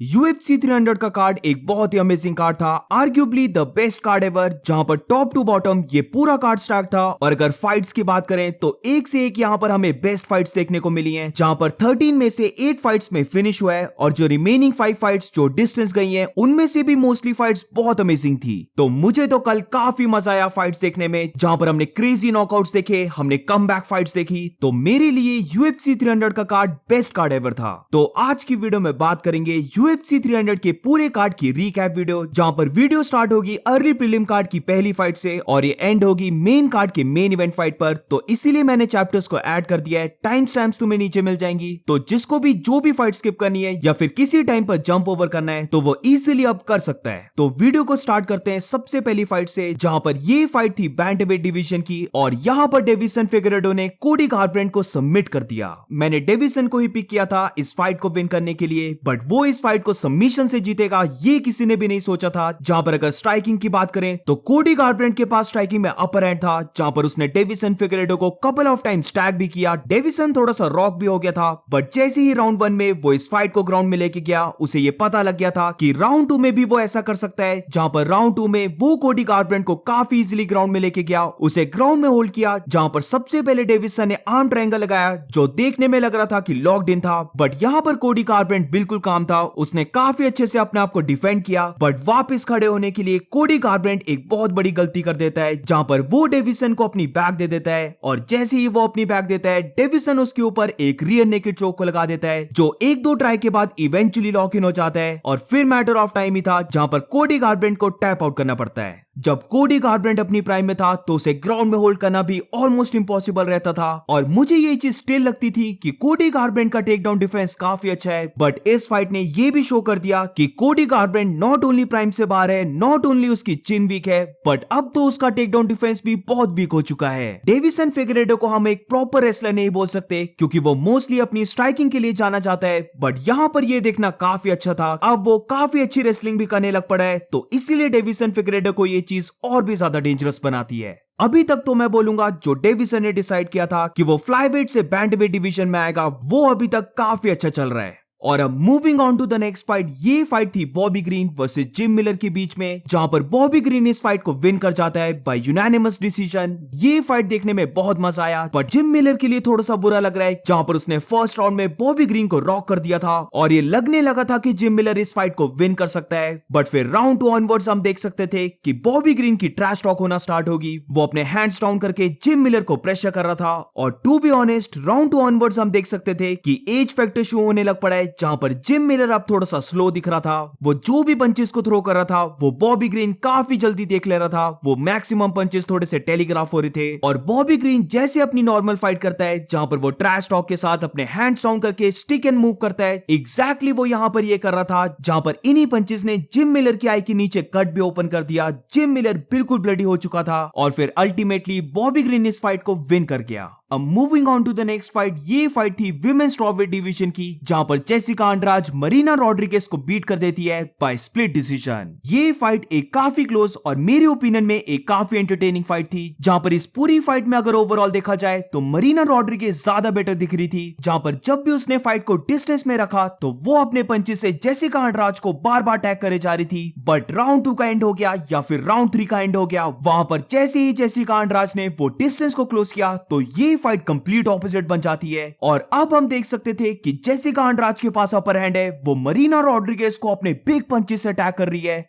UFC 300 का card एक बहुत ही अमेजिंग कार्ड था, arguably the best card ever, जहां पर टॉप टू बॉटम ये पूरा कार्ड स्टैक था। और अगर फाइट्स की बात करें तो एक से एक यहां पर हमें बेस्ट फाइट्स देखने को मिली हैं, जहां पर 13 में से 8 फाइट्स में फिनिश हुआ है और जो रिमेनिंग 5 फाइट्स जो डिस्टेंस गई हैं उनमें से भी मोस्टली फाइट्स बहुत अमेजिंग थी। तो मुझे तो कल काफी मजा आया फाइट्स देखने में, जहां पर हमने क्रेजी नॉकआउट्स देखे, हमने कमबैक फाइट्स देखी। तो मेरे लिए UFC 300 का कार्ड बेस्ट कार्ड एवर था। तो आज की वीडियो में बात करेंगे UFC 300 के पूरे कार्ड की रीकैप वीडियो, जहां पर वीडियो स्टार्ट होगी अर्ली प्रीलिम कार्ड की पहली फाइट से और ये एंड होगी मेन कार्ड के मेन इवेंट फाइट पर। तो इसीलिए मैंने चैप्टर्स को ऐड कर दिया है, टाइम स्टैम्प्स तुम्हें नीचे मिल जाएंगी। तो जिसको भी जो भी फाइट स्किप करनी है या फिर किसी टाइम पर जंप ओवर करना है तो वो इजीली अब कर सकता है। तो वीडियो को स्टार्ट करते हैं सबसे पहली फाइट से, जहां पर ये फाइट थी बैंटवेट डिवीजन की और यहां पर डेविसन फिगरेडो ने कोडी गारब्रैंड को सबमिट कर दिया। मैंने डेविसन को ही पिक किया था इस फाइट को विन करने के लिए, बट वो इस फाइट को सबमिशन से जीतेगा ये किसी ने भी नहीं सोचा था। जहां पर अगर स्ट्राइकिंग की बात करें तो कोडी गारब्रैंड के पास स्ट्राइकिंग में अपर हैंड था, जहां पर उसने डेविसन फिगरेडो को कपल ऑफ टाइम्स टैग भी किया। डेविसन थोड़ा सा रॉक भी हो गया था, बट जैसे ही राउंड 1 में वो इस फाइट को ग्राउंड में लेके गया, उसे ये पता लग गया था कि राउंड 2 में भी वो ऐसा कर सकता है। जहां पर राउंड 2 में वो कोडी गारब्रैंड को काफी इजीली ग्राउंड में लेके गया, उसे ग्राउंड में होल्ड किया। जहां पर सबसे पहले डेविसन ने आर्म ट्रायंगल लगाया जो देखने में लग रहा था कि लॉक्ड इन था, बट यहां पर कोडी गारब्रैंड बिल्कुल काम था, उसने काफी अच्छे से अपने आप को डिफेंड किया। बट वापस खड़े होने के लिए कोडी गारब्रैंड एक बहुत बड़ी गलती कर देता है, जहां पर वो डेविसन को अपनी बैक दे देता है और जैसे ही वो अपनी बैक देता है डेविसन उसके ऊपर एक रियर नेकेड चोक को लगा देता है, जो 1-2 ट्राई के बाद इवेंचुअली लॉक इन हो जाता है। और फिर मैटर ऑफ टाइम ही था जहां पर कोडी गारब्रैंड को टैप आउट करना पड़ता है। जब कोडी गारब्रैंड अपनी प्राइम में था तो उसे ग्राउंड में होल्ड करना भी ऑलमोस्ट इम्पॉसिबल रहता था और मुझे ये चीज स्टिल लगती थी कि कोडी गारब्रैंड का टेक डाउन डिफेंस काफी अच्छा है। बट इस फाइट ने ये भी शो कर दिया कि कोडी गारब्रैंड नॉट ओनली प्राइम से बाहर है, नॉट ओनली उसकी चिन वीक है, बट अब तो उसका टेक डाउन डिफेंस भी बहुत वीक हो चुका है। डेविसन फिगरेडो को हम एक प्रॉपर रेसलर नहीं बोल सकते क्योंकि वो मोस्टली अपनी स्ट्राइकिंग के लिए जाना जाता है, बट यहाँ पर ये देखना काफी अच्छा था, अब वो काफी अच्छी रेसलिंग भी करने लग पड़ा है। तो इसीलिए डेविसन फिगरेडो को ये चीज और भी ज्यादा डेंजरस बनाती है। अभी तक तो मैं बोलूंगा जो डेविसन ने डिसाइड किया था कि वो फ्लाईवेट से बैंटवेट डिवीजन में आएगा, वो अभी तक काफी अच्छा चल रहा है। और अब moving on to the next fight, ये फाइट थी Bobby Green versus Jim Miller के बीच में, जहां पर बॉबी ग्रीन इस फाइट को विन कर जाता है बाय यूनानिमस डिसीजन। ये फाइट देखने में बहुत मजा आया, बट जिम मिलर के लिए थोड़ा सा बुरा लग रहा है, जहां पर उसने फर्स्ट राउंड में बॉबी ग्रीन को रॉक कर दिया था और ये लगने लगा था कि जिम मिलर इस फाइट को विन कर सकता है। बट फिर राउंड 2 ऑनवर्ड्स हम देख सकते थे कि बॉबी ग्रीन की ट्रैश टॉक होना स्टार्ट होगी, वो अपने हैंड्स डाउन करके जिम मिलर को प्रेशर कर रहा था। और to be honest round 2 onwards हम देख सकते थे कि एज फैक्टर शो होने लग पड़ा है, जहां पर जिम मिलर अब थोड़ा सा स्लो दिख रहा था। वो जो भी पंचेस को थ्रो कर रहा था वो बॉबी ग्रीन काफी जल्दी देख ले रहा था, वो मैक्सिमम पंचेस थोड़े से टेलीग्राफ हो रहे थे। और बॉबी ग्रीन जैसे अपनी नॉर्मल फाइट करता है, जहां पर वो ट्रैश टॉक के साथ अपने हैंड्स डाउन करके स्टिक एंड मूव करता है, एग्जैक्टली वो यहां पर ये कर रहा था, जहां पर इन्हीं पंचेस ने जिम मिलर की आई के नीचे कट भी ओपन कर दिया। जिम मिलर बिल्कुल ब्लडी हो चुका था और फिर अल्टीमेटली बॉबी ग्रीन इस फाइट को विन कर गया। अब moving on to the next fight, ये फाइट थी विमेंस स्ट्रॉवेट डिवीजन की, जहां पर जेसिका अंड्राज मरीना रॉड्रिगेज को बीट कर देती है बाय स्प्लिट डिसीजन। ये फाइट एक काफी क्लोज और मेरे ओपिनियन में एक काफी एंटरटेनिंग फाइट थी, जहां पर इस पूरी फाइट में अगर ओवरऑल देखा जाए तो मरीना रॉड्रिगेज ज्यादा बेटर दिख रही थी, जहां पर जब भी उसने फाइट को डिस्टेंस में रखा तो वो अपने पंचेस से जेसिका अंड्राज को बार बार टैग करे जा रही थी। बट राउंड 2 का एंड हो गया या फिर राउंड 3 का एंड हो गया, वहां पर जैसे ही जेसिका अंड्राज ने वो डिस्टेंस को क्लोज किया तो ये फाइट कंप्लीट ऑपोजिट बन जाती है। और अब हम देख सकते थे कि जेसिका अंड्राज के पास अपर हैंड है, वो मरीना रॉड्रिगेज को अपने बिग पंचेस से अटैक कर रही है।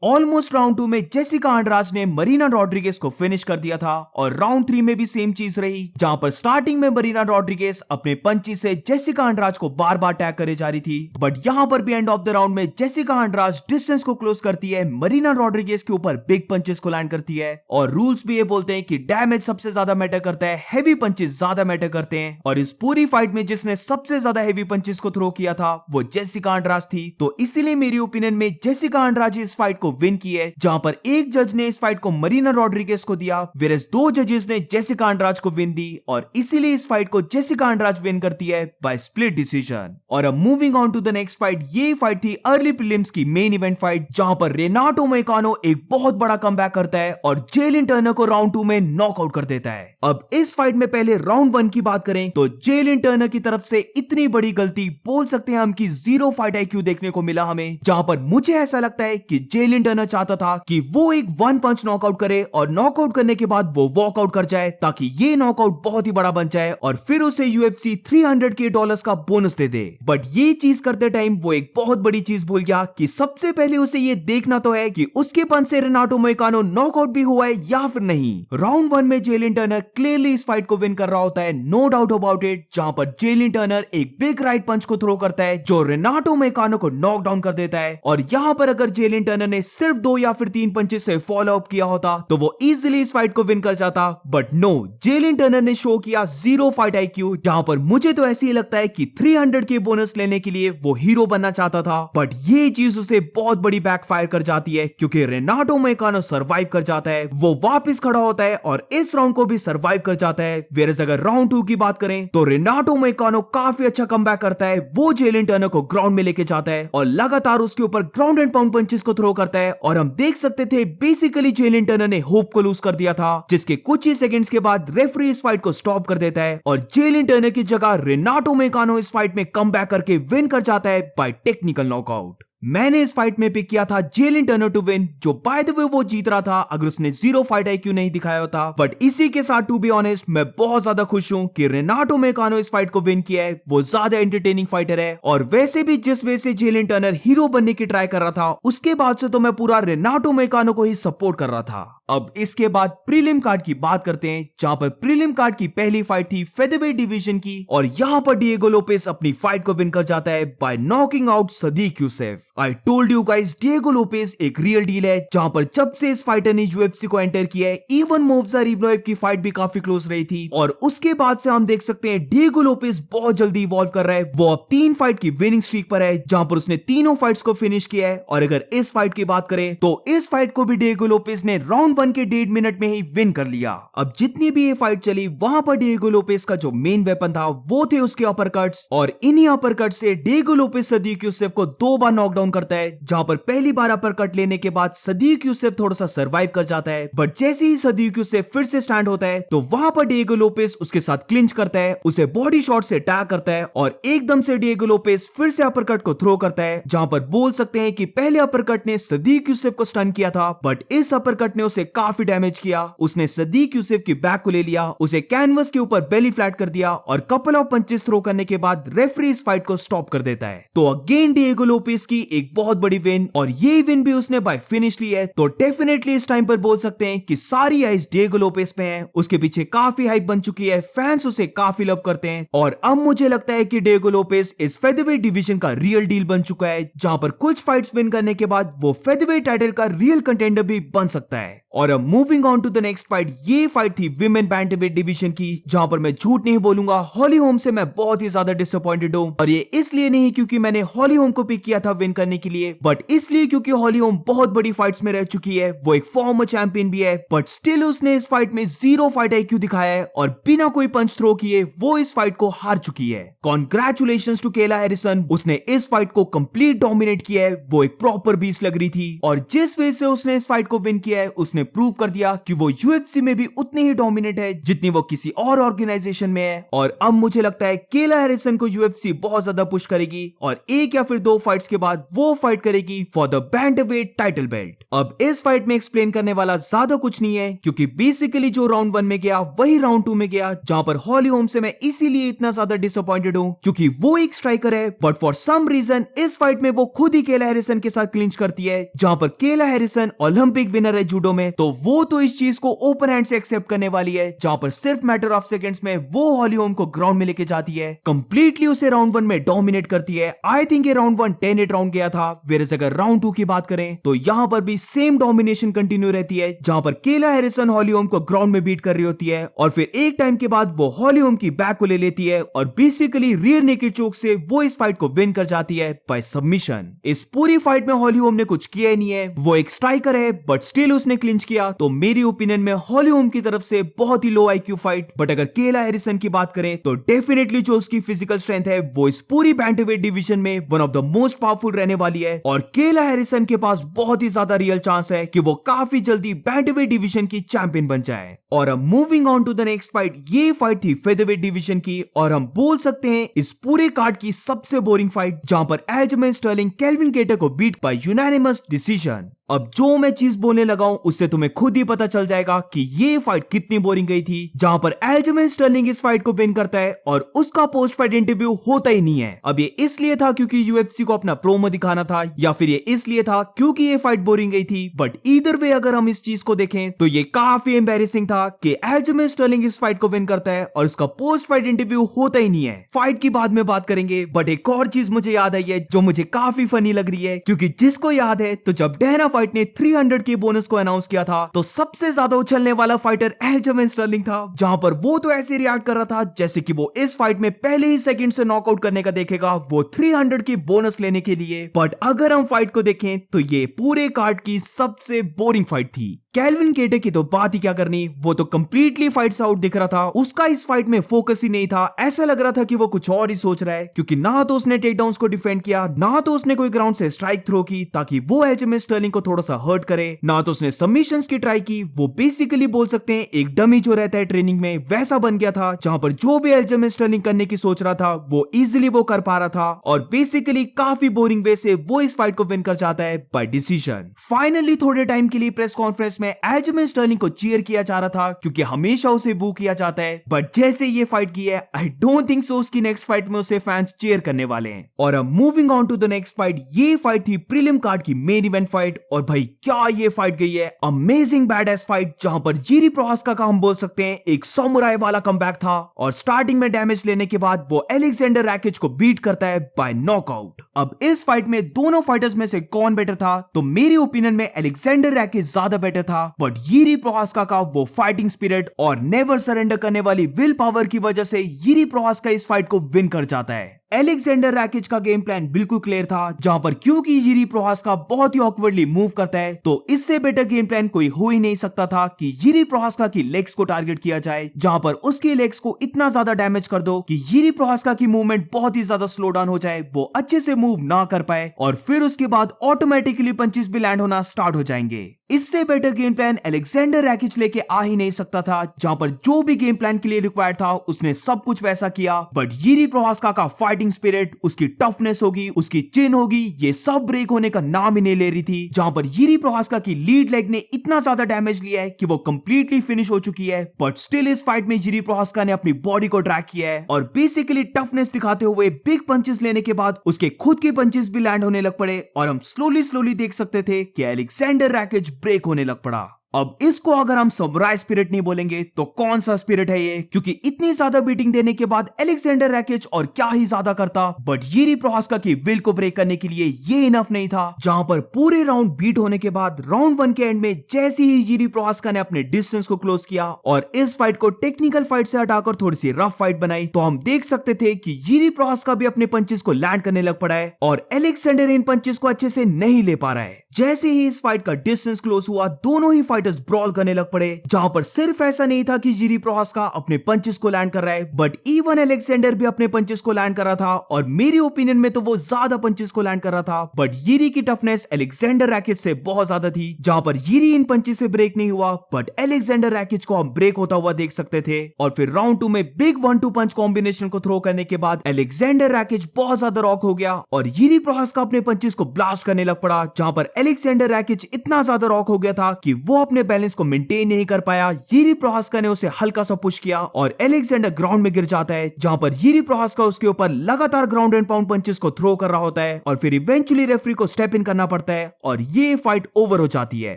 ऑलमोस्ट राउंड 2 में जेसिका अंड्राज ने मरीना रॉड्रिगेज को फिनिश कर दिया था और राउंड 3 में भी सेम चीज रही, जहां पर स्टार्टिंग में मरीना रॉड्रिगेज अपने पंची से जेसिका अंड्राज को बार बार टैग करे जा रही थी, बट यहां पर भी एंड ऑफ द राउंड में जेसिका अंड्राज डिस्टेंस को क्लोज करती है, मरीना रॉड्रिगेज के ऊपर बिग पंचेस को लैंड करती है। और रूल्स भी ये बोलते हैं कि डैमेज सबसे ज्यादा मैटर करता है, हैवी पंचेस ज्यादा मैटर करते हैं। और इस पूरी फाइट में जिसने सबसे ज्यादा हैवी पंचेस को थ्रो किया था वो जेसिका अंड्राज थी, तो इसीलिए मेरी ओपिनियन में जेसिका अंड्राज इस फाइट को विन की है, जहां पर एक जज ने इस फाइट को मरीना रॉड्रिगेज को दिया, वेरस दो जजेस ने जेसिका अंड्राज को विन दी और इसीलिए इस फाइट को जेसिका अंड्राज विन करती है बाय स्प्लिट डिसीजन। और अब moving on to the next fight, ये फाइट थी अर्ली प्रीलिम्स की मेन इवेंट फाइट, जहां पर रेनाटो मोइकानो एक बहुत बड़ा कमबैक करता है और जेलिन टर्नर को राउंड 2 में नॉकआउट कर देता है। अब इस फाइट में पहले राउंड 1 की बात करें तो जेलिन टर्नर की तरफ से इतनी बड़ी गलती बोल सकते हैं हम कि 0 फाइट आईक्यू देखने को मिला हमें, जहां पर मुझे ऐसा लगता है कि जेलिन टर्नर चाहता था कि वो एक 1 पंच नॉकआउट करे और नॉकआउट करने के बाद वो वॉकआउट कर जाए ताकि ये नॉकआउट बहुत ही बड़ा बन जाए और फिर उसे UFC $300K का बोनस दे दे। बट ये चीज करते टाइम वो एक बहुत बड़ी चीज भूल गया कि सबसे पहले उसे ये देखना तो है कि उसके पंच से रेनाटो मोइकानो नॉकआउट भी हुआ है या फिर नहीं। राउंड 1 में जेलिन टर्नर क्लियरली इस फाइट को विन कर रहा होता है, नो डाउट अबाउट इट, जहां पर जेलिन टर्नर एक बिग राइट पंच को थ्रो करता है जो रेनाटो मोइकानो को नॉकडाउन कर देता है। और यहां पर अगर जेलिन टर्नर ने सिर्फ 2 या फिर 3 पंचेस से फॉलो अप किया होता तो वो इजीली इस फाइट को विन कर जाता, बट नो, जेलिन टर्नर ने शो किया 0 फाइट आईक्यू, जहां पर मुझे तो ऐसे ही लगता है कि 300K बोनस लेने के लिए वो हीरो बनना चाहता था। बट ये चीज उसे बहुत बड़ी बैकफायर कर जाती है क्योंकि रेनाटो मोइकानो सर्वाइव कर जाता है, वो वापस खड़ा होता है और इस राउंड को भी सर्वाइव कर जाता है। वेरस अगर राउंड 2 की बात करें तो रेनाटो मोइकानो काफी अच्छा कमबैक करता है, वो जेलिन टर्नर को ग्राउंड में लेके जाता है और लगातार उसके ऊपर ग्राउंड एंड पाउंड पंचेस को थ्रो करता है और हम देख सकते थे बेसिकली जेलिन टर्नर ने होप को लूज कर दिया था, जिसके कुछ ही सेकंड्स के बाद रेफरी इस फाइट को स्टॉप कर देता है और जेलिन टर्नर की जगह रेनाटो मोइकानो इस फाइट में कमबैक करके विन कर जाता है बाय टेक्निकल नॉकआउट। मैंने इस फाइट में पिक किया था जेलिन टर्नर टू विन, जो बाय द वे वो जीत रहा था अगर उसने 0 फाइट आईक्यू नहीं दिखाया होता। बट इसी के साथ टू बी ऑनेस्ट मैं बहुत ज्यादा खुश हूं कि रेनाटो मोइकानो इस फाइट को विन किया है, वो ज्यादा एंटरटेनिंग फाइटर है और वैसे भी जिस वजह से जेलिन टर्नर हीरो बनने की ट्राई कर रहा था उसके बाद से तो मैं पूरा रेनाटो मोइकानो को ही सपोर्ट कर रहा था। अब इसके बाद प्रीलिम कार्ड की बात करते हैं, जहां पर प्रीलिम कार्ड की पहली फाइट थी फेदरवेट डिवीजन की और यहां पर डिएगो लोपेस अपनी फाइट को विन कर जाता है by knocking out Sodiq Yusuff. I told you guys, Diego Lopes एक रियल डील है, जहां पर जब से इस फाइटर ने यूएफसी को एंटर किया है इवन मोवजार इवलोएव की फाइट भी काफी क्लोज रही थी और उसके बाद से हम देख सकते हैं डिएगो लोपेस बहुत जल्दी इवॉल्व कर रहा है। वो अब 3 फाइट की विनिंग स्ट्रीक पर है, जहां पर उसने तीनों फाइट्स को फिनिश किया है और अगर इस फाइट की बात करें तो इस फाइट को भी डिएगो लोपेस ने राउंड 1 के 1.5 मिनट में ही विन कर लिया। अब जितनी भी ये फाइट चली वहां पर डिएगो लोपेस का जो मेन वेपन था वो थे उसके अपरकट्स और इन्हीं अपरकट से डिएगो लोपेस सदीक यूसुफ को 2 बार नॉकडाउन करता है, जहां पर पहली बार अपरकट लेने के बाद सदीक यूसुफ थोड़ा सा सर्वाइव कर जाता है, बट जैसे ही सदीक यूसुफ फिर से स्टैंड होता है तो वहां पर डिएगो लोपेस उसके साथ क्लिंच करता है, उसे बॉडी शॉट से अटैक करता है और एकदम से डिएगो लोपेस फिर से अपरकट को थ्रो करता है, जहां पर बोल सकते हैं कि पहले अपरकट ने सदीक यूसुफ को स्टन किया था बट इस अपरकट ने उसे काफी डैमेज किया। उसने सदीक यूसुफ की बैक को ले लिया, उसे कैनवस के ऊपर बेली फ्लैट कर दिया और कपल ऑफ पंचेस थ्रो करने के बाद रेफरी इस फाइट को स्टॉप कर देता है। तो अगेन डिएगो लोपेस की एक बहुत बड़ी विन और ये विन भी उसने बाय फिनिश ली है, तो डेफिनेटली इस टाइम पर बोल सकते हैं कि सारी आइज डिएगो लोपेस पे है। उसके पीछे काफी हाइप बन चुकी है, फैंस उसे काफी लव करते हैं और अब मुझे लगता है कि डिएगो लोपेस इस फेदरवेट डिवीजन का रियल डील बन चुका है, जहां पर कुछ फाइट्स विन करने के बाद वो फेदरवेट टाइटल का रियल कंटेंडर भी बन सकता है। और अब moving on to the next fight, ये फाइट थी विमेन बैंटमवेट डिवीजन की, जहां पर मैं झूठ नहीं बोलूंगा हॉली होम से मैं बहुत ही ज्यादा डिसअपॉइंटेड हूं और ये इसलिए नहीं क्योंकि मैंने हॉली होम को पिक किया था विन करने के लिए, बट इसलिए क्योंकि हॉली होम बहुत बड़ी फाइट्स में रह चुकी है, वो एक फॉर्मर चैंपियन भी है, बट स्टिल उसने इस फाइट में 0 फाइट आईक्यू दिखाया है और बिना कोई पंच थ्रो किए वो इस फाइट को हार चुकी है। कॉन्ग्रेचुलेशंस टू केला हैरिसन, उसने इस फाइट को कंप्लीट डोमिनेट किया है, वो एक प्रॉपर बीस्ट लग रही थी और जिस वजह से उसने इस फाइट को विन किया है उसने प्रूव कर दिया कि वो यूएफसी में भी उतने ही डोमिनेट है जितनी वो किसी और ऑर्गेनाइजेशन में है। और अब मुझे लगता है केला हैरिसन को यूएफसी बहुत ज्यादा पुश करेगी और 1 या फिर 2 फाइट्स के बाद वो फाइट करेगी for the bantamweight title belt. अब इस फाइट में एक्सप्लेन करने वाला ज्यादा कुछ नहीं है क्योंकि बेसिकली जो राउंड 1 में गया वही राउंड 2 में गया, जहां पर हॉली होम से मैं इसीलिए इतना ज्यादा डिसअपॉइंटेड हूं क्योंकि वो एक स्ट्राइकर है बट फॉर सम रीजन इस फाइट में वो खुद ही केला हैरिसन के साथ क्लिंच करती है, जहां पर केला हैरिसन ओलंपिक विनर है जूडो में, तो वो तो इस चीज को ओपन हैंड से एक्सेप्ट करने वाली है, जहां पर सिर्फ मैटर ऑफ सेकंड्स में वो हॉली होम को ग्राउंड में लेके जाती है, कंप्लीटली उसे राउंड 1 में डोमिनेट करती है। आई थिंक ये राउंड 1 10-8 राउंड गया था, वेरस अगर राउंड 2 की बात करें तो यहां पर भी सेम डोमिनेशन कंटिन्यू रहती है, जहां पर केला हैरिसन हॉली होम को ग्राउंड में बीट कर रही होती है और फिर एक टाइम के बाद वो हॉली होम की बैक को ले लेती है और बेसिकली रियर नेकेड चोक से वो इस फाइट को विन कर जाती है बाय सबमिशन। इस पूरी फाइट में हॉली होम ने कुछ किया ही नहीं है, वो एक स्ट्राइकर है बट स्टिल उसने क्लिंच किया। तो मेरी ओपिनियन में हॉली होम की तरफ से बहुत ही लो आईक्यू फाइट। बट अगर केला हैरिसन की बात करें तो डेफिनेटली जो उसकी फिजिकल स्ट्रेंथ है वो इस पूरी बैंटरवेट डिवीजन में one of the most powerful रहने वाली है और केला हैरिसन के पास बहुत ही ज्यादा रियल चांस है कि वो काफी जल्दी बैंटरवेट डिवीजन की चैंपियन बन जाए। और अब moving on to the next fight, ये फाइट थी फेदरवेट डिवीजन की और हम बोल सकते हैं इस पूरे कार्ड की सबसे बोरिंग फाइट, जहां पर एल्जमेन स्टर्लिंग केल्विन केटर को बीट बाय यूनानिमस डिसीजन। अब जो मैं चीज बोलने लगा हूं उससे तुम्हें खुद ही पता चल जाएगा कि ये फाइट कितनी बोरिंग गई थी, जहां पर एल्जमेन स्टर्लिंग इस फाइट को विन करता है और उसका पोस्ट फाइट इंटरव्यू होता ही नहीं है। अब ये इसलिए था क्योंकि यूएफसी को अपना प्रोमो दिखाना था या फिर ये इसलिए था क्योंकि ये फाइट बोरिंग गई थी। बट ईदर वे अगर हम इस चीज को देखें तो ये काफी एम्बैरेसिंग था कि एल्जमेन स्टर्लिंग इस फाइट को विन करता है और उसका पोस्ट फाइट इंटरव्यू होता ही नहीं है। फाइट की बाद में बात करेंगे, बट एक और चीज मुझे याद आई है जो मुझे काफी फनी लग रही है, क्योंकि जिसको याद है तो जब डेना फाइट ने 300 के बोनस को अनाउंस किया था तो सबसे ज्यादा उछलने वाला फाइटर एल्जमेन स्टर्लिंग था, जहां पर वो तो ऐसे रिएक्ट कर रहा था जैसे कि वो इस फाइट में पहले ही सेकंड से नॉकआउट करने का देखेगा वो 300 की बोनस लेने के लिए। बट अगर हम फाइट को देखें तो ये पूरे कार्ड की सबसे बोरिंग फाइट थी। केल्विन केटर की तो बात ही क्या करनी, वो तो कंप्लीटली फाइट्स आउट दिख रहा था, उसका इस फाइट में फोकस ही नहीं था। ऐसा लग रहा था कि वो कुछ और ही सोच रहा है, क्योंकि ना तो उसने टेकडाउन्स को डिफेंड किया, ना तो उसने कोई ग्राउंड से स्ट्राइक थ्रो की ताकि वो एल्जमेन स्टर्लिंग को थोड़ा सा हर्ट करे, ना तो उसने सबमिशंस की ट्राई की। वो बेसिकली बोल सकते हैं एक डमी जो रहता है ट्रेनिंग में वैसा बन गया था, जहां पर जो भी एल्जमेन स्टर्लिंग करने की सोच रहा था वो इजिली वो कर पा रहा था और बेसिकली काफी बोरिंग वे से वो इस फाइट को विन कर जाता है बाय डिसीजन। फाइनली थोड़े टाइम के लिए प्रेस कॉन्फ्रेंस में एल्जमेन स्टर्लिंग को चीयर किया जा रहा था क्योंकि हमेशा उसे बू किया जाता है, बट जैसे ये फाइट की है आई डोंट थिंक सो उसकी नेक्स्ट फाइट में उसे फैंस चीयर करने वाले हैं। और अब moving on to the next fight, ये फाइट थी प्रीलिम कार्ड की मेन इवेंट फाइट और भाई क्या ये फाइट गई है, अमेजिंग बैडएस फाइट, जहां पर जीरी प्रोहास्का का हम बोल सकते हैं एक समुराई वाला कमबैक था और स्टार्टिंग में डैमेज लेने के बाद वो अलेक्जेंडर रैकिच को बीट करता है बाय नॉकआउट। अब इस फाइट में दोनों फाइटर्स में से कौन बेटर था, तो मेरी ओपिनियन में अलेक्जेंडर रैकिच ज्यादा बेटर था, बट जीरी प्रोहास्का का वो फाइटिंग स्पिरिट और नेवर सरेंडर करने वाली विल पावर की वजह से जीरी प्रोहास्का इस फाइट को विन कर जाता है। अलेक्जेंडर रैकिच का गेम प्लान बिल्कुल क्लियर था, जहां पर क्योंकि जीरी प्रोहास्का बहुत ही ऑकवर्डली मूव करता है तो इससे बेटर गेम प्लान कोई हो ही नहीं सकता था कि जीरी प्रोहास्का की लेग्स को टारगेट किया जाए, जहां पर उसके लेग्स को इतना ज्यादा डैमेज कर दो कि जीरी प्रोहास्का की मूवमेंट बहुत ही ज्यादा स्लो डाउन हो जाए, वो अच्छे से मूव ना कर पाए और फिर उसके बाद ऑटोमेटिकली पंचेस भी लैंड होना स्टार्ट हो जाएंगे। इससे बेटर गेम प्लान अलेक्जेंडर रैकिच लेके आ ही नहीं सकता था, जहां पर जो भी गेम प्लान के लिए रिक्वायर्ड था उसने सब कुछ वैसा किया, बट जीरी प्रोहास्का का फाइटिंग स्पिरिट, उसकी टफनेस होगी, उसकी चिन होगी, ये सब ब्रेक होने का नाम ही नहीं ले रही थी, जहां पर जीरी प्रोहास्का की लीड लेग ने इतना ज्यादा डैमेज लिया है कि वो कंप्लीटली फिनिश हो चुकी है, बट स्टिल इस फाइट में जीरी प्रोहास्का ने अपनी बॉडी को ट्रैक किया है और बेसिकली टफनेस दिखाते हुए बिग पंचेस लेने के बाद उसके खुद के पंचेस भी लैंड होने लग पड़े और हम स्लोली देख सकते थे कि अलेक्जेंडर रैकिच ब्रेक होने लग पड़ा। अब इसको अगर हम समुराई स्पिरिट नहीं बोलेंगे तो कौन सा स्पिरिट है ये, क्योंकि इतनी ज्यादा बीटिंग देने के बाद अलेक्जेंडर रैकिच और क्या ही ज्यादा करता, बट जीरी प्रोहास्का की विल को ब्रेक करने के लिए ये इनफ नहीं था, जहां पर पूरे राउंड बीट होने के बाद राउंड 1 के एंड में जैसे ही जीरी प्रोहास्का ने अपने डिस्टेंस को क्लोज किया और इस फाइट को टेक्निकल फाइट से हटाकर थोड़ी सी रफ फाइट बनाई, तो हम देख सकते थे कि जीरी प्रोहास्का भी अपने पंचेस को लैंड करने लग पड़ा है और अलेक्जेंडर इन पंचेस को अच्छे से नहीं ले पा रहा है। जैसे ही इस फाइट का डिस्टेंस क्लोज हुआ दोनों ही फाइटर्स ब्रॉल करने लग पड़े, जहां पर सिर्फ ऐसा नहीं था कि जीरी प्रोहास्का अपने पंचेस को लैंड कर रहा है, बट इवन अलेक्जेंडर भी अपने पंचेस को लैंड कर रहा था और मेरी ओपिनियन में तो वो ज्यादा पंचेस को लैंड कर रहा था, बट जीरी की टफनेस अलेक्जेंडर रैकिच से बहुत ज्यादा थी, जहां पर जीरी इन पंचेस से ब्रेक नहीं हुआ, बट अलेक्जेंडर रैकिच को हम ब्रेक होता हुआ देख सकते थे। और फिर राउंड 2 में बिग 1-2 पंच कॉम्बिनेशन को थ्रो करने के बाद अलेक्जेंडर रैकिच बहुत ज्यादा रॉक हो गया और जीरी प्रोहास्का अपने पंचेस को ब्लास्ट करने लग पड़ा, जहां पर अलेक्जेंडर रैकिच इतना ज्यादा रॉक हो गया था कि वो अपने अपने बैलेंस को मेंटेन नहीं कर पाया। यिरी प्रोहास्का ने उसे हल्का सा पुश किया और अलेक्जेंडर ग्राउंड में गिर जाता है, जहां पर यिरी प्रोहास्का उसके ऊपर लगातार ग्राउंड एंड पाउंड पंचेस को थ्रो कर रहा होता है और फिर इवेंचुअली रेफरी को स्टेप इन करना पड़ता है और ये फाइट ओवर हो जाती है।